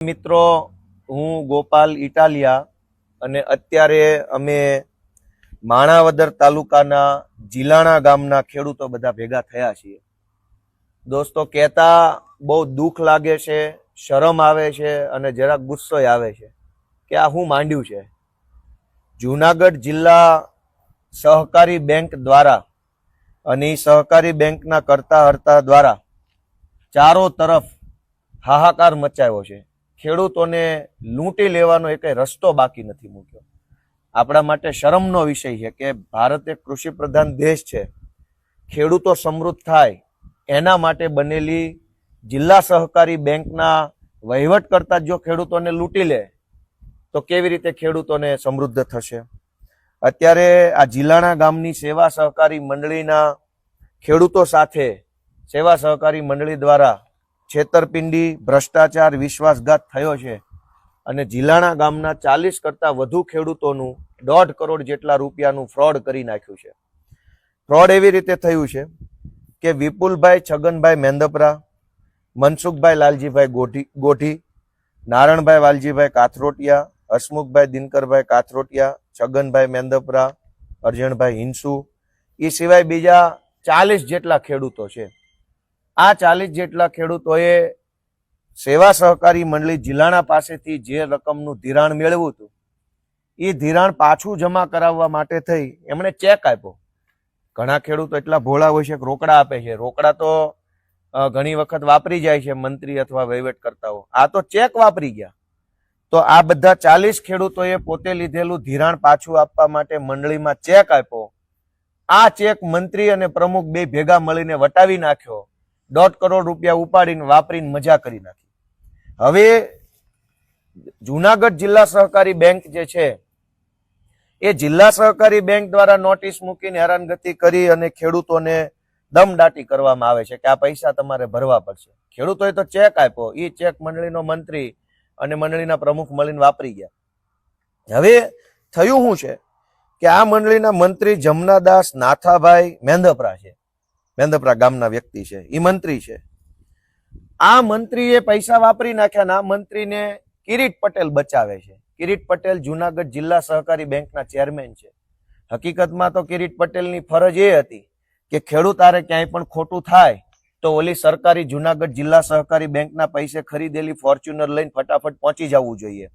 મિત્રો, હું ગોપાલ ઇટાલિયા અને અત્યારે અમે માણાવદર તાલુકાના જીલાણા ગામના ખેડૂતો બધા ભેગા થયા છીએ. દોસ્તો, કહેતા બહુ દુઃખ લાગે છે, શરમ આવે છે અને જરાક ગુસ્સો આવે છે કે આ હું માંડ્યું છે. જુનાગઢ જિલ્લા સહકારી બેંક દ્વારા અને સહકારી બેંકના કરતા હર્તા દ્વારા ચારો તરફ હાહાકાર મચાવ્યો છે. ખેડૂતોને લૂંટી લેવાનો એક રસ્તો બાકી નથી મૂક્યો. આપણા માટે શરમનો વિષય છે કે ભારત એક કૃષિ પ્રધાન દેશ છે. ખેડૂતો સમૃદ્ધ થાય એના માટે બનેલી જિલ્લા સહકારી બેંકના વહીવટ કરતા જો ખેડૂતોને લૂંટી લે તો કેવી રીતે ખેડૂતોને સમૃદ્ધ થશે? અત્યારે આ જીલાણા ગામની સેવા સહકારી મંડળીના ખેડૂતો સાથે સેવા સહકારી મંડળી દ્વારા છેતરપિંડી, ભ્રષ્ટાચાર, વિશ્વાસઘાત થયો છે અને જીલાણા ગામના 40 કરતા વધુ ખેડૂતોનું 1.5 કરોડ જેટલા રૂપિયાનું ફ્રોડ કરી નાખ્યું છે. ફ્રોડ એવી રીતે થયું છે કે વિપુલભાઈ છગનભાઈ મેંદપરા, મનસુખભાઈ લાલજીભાઈ ગોઠી, નારણભાઈ વાલજીભાઈ કાથરોટિયા, હસમુખભાઈ દિનકરભાઈ કાથરોટિયા, છગનભાઈ મેંદપરા, અરજણભાઈ હિંસુ, એ સિવાય બીજા 40 જેટલા ખેડૂતો છે. આ 40 જેટલા ખેડૂતોએ સેવા સહકારી મંડળી જીલાણા પાસેથી જે રકમનું ધિરાણ મેળવ્યું હતું એ ધિરાણ પાછું જમા કરાવવા માટે થઈ એમણે ચેક આપ્યો. ઘણા ખેડૂતો એટલા ભોળા હોય છે કે રોકડા આપે છે. રોકડા તો ઘણી વખત વાપરી જાય છે મંત્રી અથવા વહીવટકર્તાઓ. આ તો ચેક વાપરી ગયા. તો આ બધા 40 ખેડૂતોએ પોતે લીધેલું ધિરાણ પાછું આપવા માટે મંડળીમાં ચેક આપ્યો. આ ચેક મંત્રી અને પ્રમુખ બે ભેગા મળીને વટાવી નાખ્યો. 1.5 કરોડ રૂપિયા ઉપાડીને વાપરીને મજા કરી નાખી. હવે જુનાગઢ જિલ્લા સહકારી બેંક જે છે એ જિલ્લા સહકારી બેંક દ્વારા નોટિસ મૂકીને હેરાનગતિ કરી અને ખેડૂતોને દમદાટી કરવામાં આવે છે કે આ પૈસા તમારે ભરવા પડશે. ખેડૂતોએ તો ચેક આપ્યો, એ ચેક મંડળીનો મંત્રી અને મંડળીના પ્રમુખ મળીને વાપરી ગયા. હવે થયું શું છે કે આ મંડળીના મંત્રી જમનાદાસ નાથાભાઈ મેંદપરા છે, મેંદપરા ગામના વ્યક્તિ છે, એ મંત્રી છે. આ મંત્રીએ પૈસા વાપરી નાખ્યા ને આ મંત્રીને કિરીટ પટેલ બચાવે છે. કિરીટ પટેલ જુનાગઢ જિલ્લા સહકારી બેંકના ચેરમેન છે. હકીકતમાં તો કિરીટ પટેલની ફરજ એ હતી કે ખેડૂત આરે ક્યાંય પણ ખોટું થાય તો ઓલી સરકારી જુનાગઢ જિલ્લા સહકારી બેંકના પૈસે ખરીદેલી ફોર્ચ્યુનર લઈને ફટાફટ પહોંચી જવું જોઈએ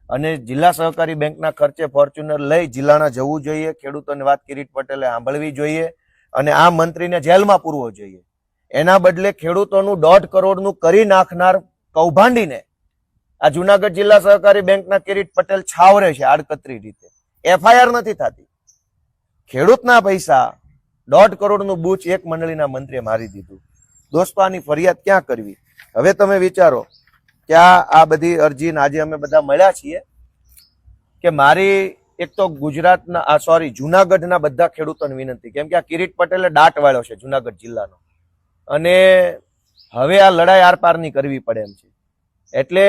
અને જિલ્લા સહકારી બેંકના ખર્ચે ફોર્ચ્યુનર લઈ જિલ્લાના જવું જોઈએ. ખેડૂતોની વાત કિરીટ પટેલે સાંભળવી જોઈએ અને આ મંત્રીને જેલમાં પૂરવો જોઈએ. એના બદલે ખેડૂતોનું 1.5 કરોડનું કરી નાખનાર કૌભાંડીને આ જુનાગઢ જિલ્લા સહકારી બેંકના કિરીટ પટેલ છાવરે છે આડકતરી રીતે. FIR નથી થતી. ખેડૂતના પૈસા 1.5 કરોડનું બૂચ એક મંડળીના મંત્રીએ મારી દીધું. દોસ્તો, આની ફરિયાદ ક્યાં કરવી? હવે તમે વિચારો કે આ બધી અરજી આજે અમે બધા મળ્યા છીએ કે મારી એક તો ગુજરાતના જુનાગઢના બધા ખેડૂતોને વિનંતી, કેમ કે આ કિરીટ પટેલે દાટ વાળ્યો છે જુનાગઢ જિલ્લાનો અને હવે આ લડાઈ આર પારની કરવી પડે એમ છે. એટલે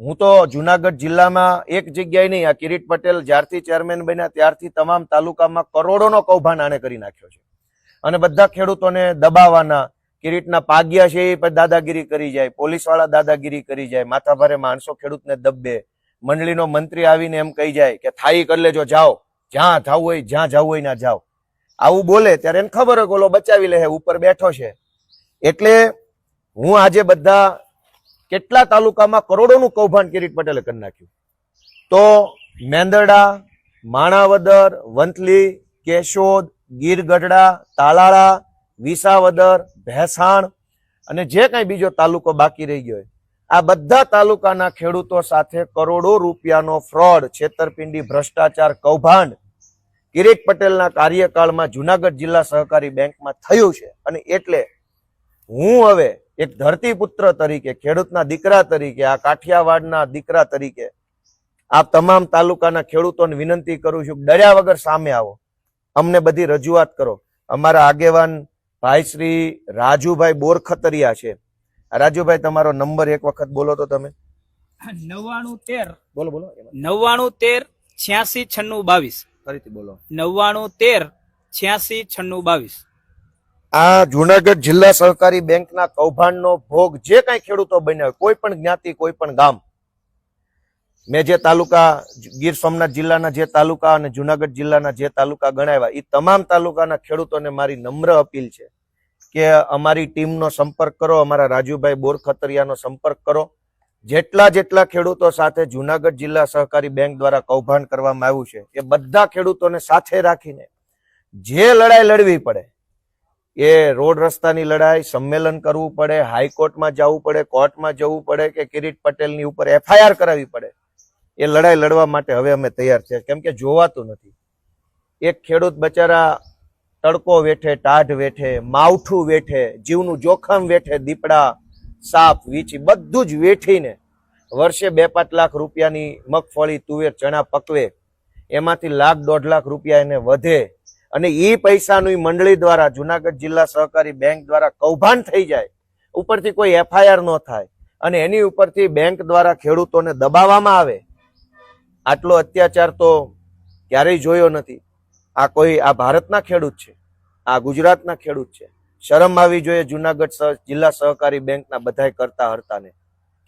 હું તો જુનાગઢ જિલ્લામાં એક જગ્યાએ નહીં, આ કિરીટ પટેલ જ્યારથી ચેરમેન બન્યા ત્યારથી તમામ તાલુકામાં કરોડોનો કૌભાંડ આણે કરી નાખ્યો છે અને બધા ખેડૂતોને દબાવવાના. કિરીટના પાગ્યા છે એ દાદાગીરી કરી જાય, પોલીસ વાળા દાદાગીરી કરી જાય, માથાભારે માણસો ખેડૂતને દબે. મંડળીનો મંત્રી આવીને એમ કહી જાય કે થાઈ કરી લેજો, જાઓ, જ્યાં જવું હોય જ્યાં જવું હોય ના જાઓ. આવું બોલે ત્યારે એને ખબર હોય ઓલો બચાવી લે, ઉપર બેઠો છે. એટલે હું આજે બધા કેટલા તાલુકામાં કરોડોનું કૌભાંડ કિરીટ પટેલે કરી નાખ્યું. તો મેંદરડા, માણાવદર, વંથલી, કેશોદ, ગીર ગઢડા, તાલાળા, વિસાવદર, ભેસાણ અને જે કઈ બીજો તાલુકો બાકી રહી ગયો આ બધા તાલુકાના ખેડૂતો સાથે કરોડો રૂપિયાનો ફ્રોડ, છેતરપિંડી, ભ્રષ્ટાચાર, કૌભાંડ કિરીટ પટેલના કાર્યકાળમાં જુનાગઢ જિલ્લા સહકારી બેંકમાં થયું છે. અને એટલે હું હવે એક ધરતીપુત્ર તરીકે, ખેડૂતના દીકરા તરીકે, આ કાઠિયાવાડના દીકરા તરીકે આ તમામ તાલુકાના ખેડૂતોને વિનંતી કરું છું, ડર્યા વગર સામે આવો, અમને બધી રજૂઆત કરો. અમારા આગેવાન ભાઈ શ્રી રાજુભાઈ બોરખતરિયા છે. રાજુભાઈ, તમારો નંબર એક વખત બોલો તો તમે. 9913 બોલો બોલો. 9913 869622. ફરીથી બોલો. 9913 869622. આ જુનાગઢ જિલ્લા સહકારી બેંકના કૌભાંડનો ભોગ જે કઈ ખેડૂતો બન્યા હોય, કોઈ પણ જ્ઞાતિ, કોઈ પણ ગામ, મેં જે તાલુકા ગીર સોમનાથ જિલ્લાના જે તાલુકા અને જુનાગઢ જિલ્લાના જે તાલુકા ગણાવ્યા એ તમામ તાલુકાના ખેડૂતોને મારી નમ્ર અપીલ છે કે અમારી ટીમનો સંપર્ક કરો, અમારા રાજુભાઈ બોરખતરિયાનો સંપર્ક કરો. જેટલા ખેડૂતો સાથે જુનાગઢ જિલ્લા સહકારી બેંક દ્વારા કૌભાંડ કરવામાં આવ્યું છે એ બધા ખેડૂતોને સાથે રાખીને જે લડાઈ લડવી પડે, એ રોડ રસ્તાની લડાઈ, સંમેલન કરવું પડે, હાઈકોર્ટમાં જવું પડે, કોર્ટમાં જવું પડે કે કિરીટ પટેલની ઉપર FIR કરાવવી પડે, એ લડાઈ લડવા માટે હવે અમે તૈયાર છે. કેમ કે જોવાતું નથી. એક ખેડૂત બચારા તડકો વેઠે, ટાઢ વેઠે, માવઠું વેઠે, જીવનું જોખમ વેઠે, દીપડા, સાપ, વીછી બધું જ વેઠીને વર્ષે 2-5 લાખ રૂપિયાની મગફળી, તુવેર, ચણા પકવે, એમાંથી 1-1.5 લાખ રૂપિયા એને વધે અને એ પૈસાનું મંડળી દ્વારા જુનાગઢ જિલ્લા સહકારી બેંક દ્વારા કૌભાંડ થઈ જાય, ઉપરથી કોઈ FIR ન થાય અને એની ઉપરથી બેંક દ્વારા ખેડૂતોને દબાવવામાં આવે, આટલો અત્યાચાર તો ક્યારેય જોયો નથી. આ ભારતના ખેડૂત છે, આ ગુજરાતના ખેડૂત છે. શરમ આવી જોઈએ જુનાગઢ જિલ્લા સહકારી બેંકના બધાય કરતા હરતાને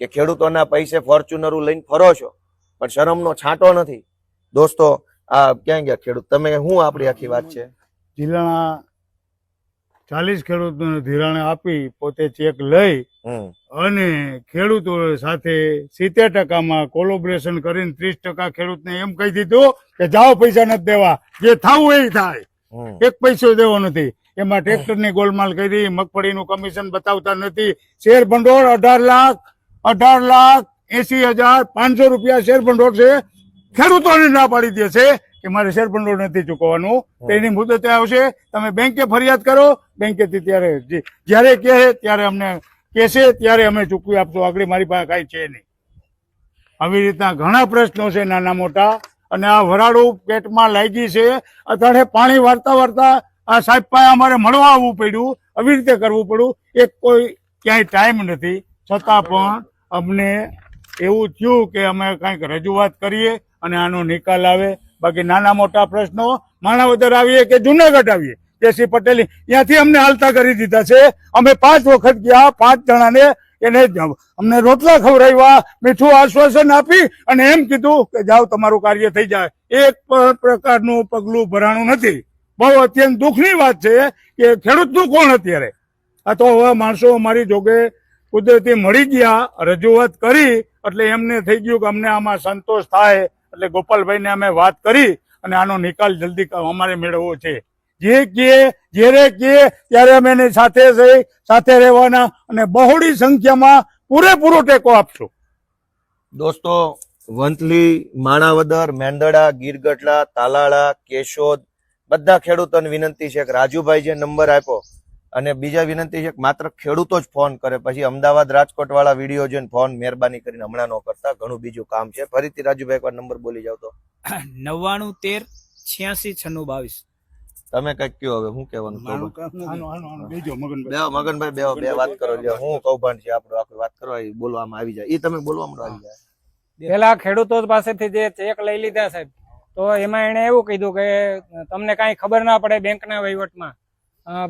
કે ખેડૂતોના પૈસે ફોર્ચ્યુનરો લઈને ફરો છો પણ શરમનો છાંટો નથી. દોસ્તો, આ ક્યાં ગયા ખેડૂત? તમે શું આપણી આખી વાત છે? જિલ્લાના 40 ખેડૂતોને ધિરાણ આપી પોતે ચેક લઈ અને ખેડૂતો સાથે 70%માં કોલોબરેશન કરીને 30% ખેડૂતને એમ કહી દીધું કે જાઓ, પૈસા નથી દેવા, જે થવું એ થાય, એક પૈસો દેવો નથી. એમાં ટ્રેક્ટરની ગોલમાલ કરી, મગફળીનું કમિશન બતાવતા નથી. શેર ભંડોળ 18,80,500 રૂપિયા શેર ભંડોળ છે. ખેડૂતોને ના પાડી દે છે કે મારે શેર ભંડોળ નથી ચૂકવવાનું, તેની મુદતે આવશે, તમે બેંકે ફરિયાદ કરો, બેંકેથી જ્યારે કહે ત્યારે અમને કહેશે ત્યારે અમે ચૂકવી આપશું, આગળ મારી પાસે કાંઈ છે નહીં. આવી રીતના ઘણા પ્રશ્નો છે નાના મોટા. અને આ વરાળું પેટમાં લાગી છે, અત્યારે પાણી વારતા આ સાહેબ પાસે અમારે મળવા આવવું પડ્યું, આવી રીતે કરવું પડ્યું. એક કોઈ ક્યાંય ટાઈમ નથી, છતાં પણ અમને એવું થયું કે અમે કંઈક રજૂઆત કરીએ અને આનો નિકાલ આવે. બાકી નાના મોટા પ્રશ્નો માણાવદર આવીએ કે જુનાગઢ આવીએ, કેસી પટેલ ત્યાંથી અમને હાલતા કરી દીધા છે. અમે 5 વખત ગયા, 5 જણાને એને અમને રોટલા ખવડાવ્યા, મીઠું આશ્વાસન આપી અને એમ કીધું કે જાઓ તમારું કાર્ય થઈ જાય. એક પ્રકારનું પગલું ભરાણું નથી. બહુ અત્યંત દુઃખની વાત છે કે ખેડૂતનું કોણ અત્યારે? આ તો હવે માણસો અમારી જોગે કુદરતી મળી ગયા, રજૂઆત કરી એટલે એમને થઈ ગયું કે અમને આમાં સંતોષ થાય એટલે ગોપાલભાઈને અમે વાત કરી અને આનો નિકાલ જલ્દી અમારે મેળવવો છે. જે કહે જ્યારે કહે ત્યારે અમે એની સાથે રહેવાના અને બહોળી સંખ્યામાં પૂરેપૂરો ટેકો આપશું. દોસ્તો, વંથલી, માણાવદર, મેંદડા, ગીરગઢડા, તાલાળા, કેશોદ બધા ખેડૂતોને વિનંતી છે કે રાજુભાઈ જે નંબર આપ્યો અને બીજા વિનંતી છે કે માત્ર ખેડૂતો જ ફોન કરે, પછી અમદાવાદ, રાજકોટ વાળા વિડીયો જોઈને ફોન મહેરબાની કરીને હમણાં ન કરતા, ઘણું બીજું કામ છે. ફરીથી રાજુભાઈ એકવાર નંબર બોલી જાવ તો. 9913869622. તમે કઈક કયો, હવે હું કહેવાનું? મગનભાઈ બે વાત કરો, હું કૌભાંડ છે આપણું, આખી વાત કરો, બોલવામાં આવી જાય, એ તમે બોલવામાં આવી જાય. પેલા ખેડૂતો પાસેથી જે ચેક લઈ લીધા સાહેબ, તો એમાં એને એવું કીધું કે તમને કાંઈ ખબર ના પડે બેંકના વહીવટમાં,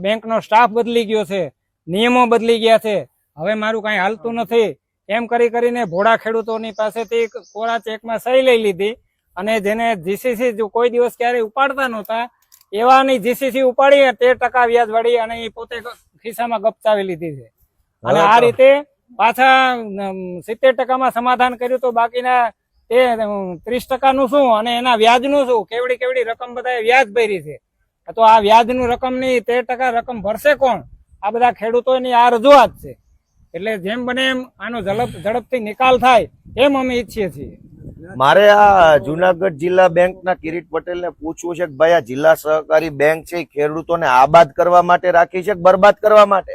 બેંકનો સ્ટાફ બદલી ગયો છે, નિયમો બદલી ગયા છે, હવે મારું કાંઈ હાલતું નથી, એમ કરીને ભોળા ખેડૂતોની પાસેથી કોરા ચેકમાં સહી લઈ લીધી અને જેને જીસીસી કોઈ દિવસ ક્યારેય ઉપાડતા નહોતા એવાની જીસીસી ઉપાડી 13% વ્યાજ વાળી અને એ પોતે ખિસ્સામાં ગપચાવી લીધી છે. અને આ રીતે પાછા 70%માં સમાધાન કર્યું તો બાકીના 30% નું શું અને એના વ્યાજનું શું, કેવડી રકમ બધા વ્યાજ ભરી છે. તો આ વ્યાજનું રકમની 13% રકમ ભરશે કોણ? આ બધા ખેડૂતોની આ રજૂઆત છે. એટલે જેમ બને એમ આનો ઝડપથી નિકાલ થાય એમ અમે ઈચ્છીએ છીએ. મારે આ જુનાગઢ જિલ્લા બેંકના કિરીટ પટેલને પૂછવું છે કે ભાઈ આ જિલ્લા સહકારી બેંક છે ખેડૂતોને આબાદ કરવા માટે રાખી છે કે બરબાદ કરવા માટે?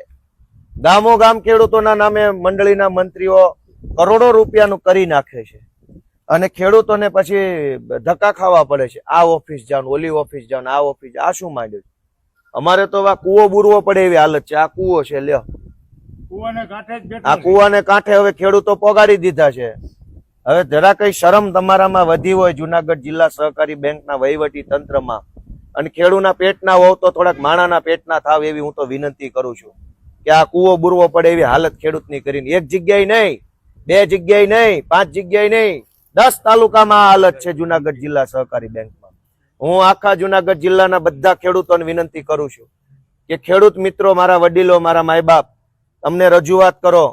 ગામો ગામ ખેડૂતોના નામે મંડળીના મંત્રીઓ કરોડો રૂપિયાનું કરી નાખે છે અને ખેડૂતોને પછી ધક્કા ખાવા પડે છે. આ ઓફિસ જાવ, ઓલી ઓફિસ જાવ, આ ઓફિસ. આ શું માંડ્યું? અમારે તો આ કૂવો બુરવો પડે એવી હાલત છે. આ કૂવો છે, લ્યો, આ કૂવાને કાંઠે હવે ખેડૂતો પોગાડી દીધા છે. હવે જરા કઈ શરમ તમારામાં વધી હોય જુનાગઢ જિલ્લા સહકારી બેંકના વહીવટી તંત્રમાં અને ખેડૂના પેટના હોવ તો થોડાક માણાના પેટના થાવ એવી હું તો વિનંતી કરું છું કે આ કૂવો બુરવો પડે એવી હાલત ખેડૂતની કરીને એક જગ્યાએ નહીં, 2 જગ્યાએ નહીં, 5 જગ્યાએ નહીં, 10 તાલુકામાં આ હાલત છે જુનાગઢ જિલ્લા સહકારી બેંકમાં. હું આખા જુનાગઢ જિલ્લાના બધા ખેડૂતોને વિનંતી કરું છું કે ખેડૂત મિત્રો, મારા વડીલો, મારા માય બાપ, તમને રજૂઆત કરો.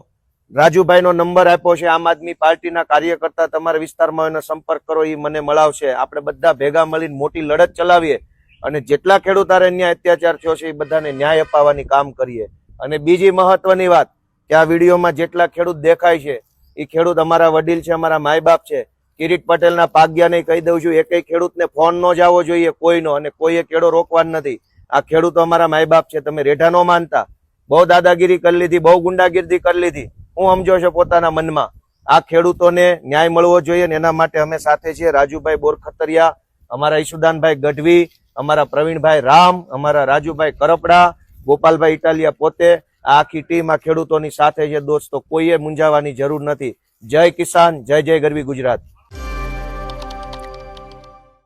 રાજુભાઈનો નંબર આપ્યો છે, આમ આદમી પાર્ટીના કાર્યકર્તા તમારા વિસ્તારમાં એનો સંપર્ક કરો, એ મને મળાવશે. આપણે બધા ભેગા મળીને મોટી લડત ચલાવીએ અને જેટલા ખેડૂત હારે ન્યાય અત્યાચાર થયો છે એ બધાને ન્યાય અપાવવાની કામ કરીએ. અને બીજી મહત્વની વાત કે આ વિડીયોમાં જેટલા ખેડૂત દેખાય છે એ ખેડૂત અમારા વડીલ છે, અમારા માય બાપ છે. કિરીટ પટેલના પાગ્યાને કહી દઉં છું, એકેય ખેડૂતને ફોન ન જાવો જોઈએ કોઈનો, અને કોઈએ કેળો રોકવાનો નથી. આ ખેડૂતો અમારા માય બાપ છે. તમે રેઢા ન માનતા. બહુ દાદાગીરી કરી લીધી, બહુ ગુંડાગીરી કરી લીધી. હું સમજો છો પોતાના મનમાં. આ ખેડૂતોને ન્યાય મળવો જોઈએ ને એના માટે અમે સાથે છીએ. રાજુભાઈ બોરખતરિયા, અમારા ઈશુદાનભાઈ ગઢવી, અમારા પ્રવીણભાઈ રામ, અમારા રાજુભાઈ કરપડા, ગોપાલભાઈ ઇટાલિયા પોતે, આ આખી ટીમ આ ખેડૂતોની સાથે છે દોસ્તો. કોઈએ મૂંઝાવાની જરૂર નથી. જય કિસાન, જય જય ગરવી ગુજરાત.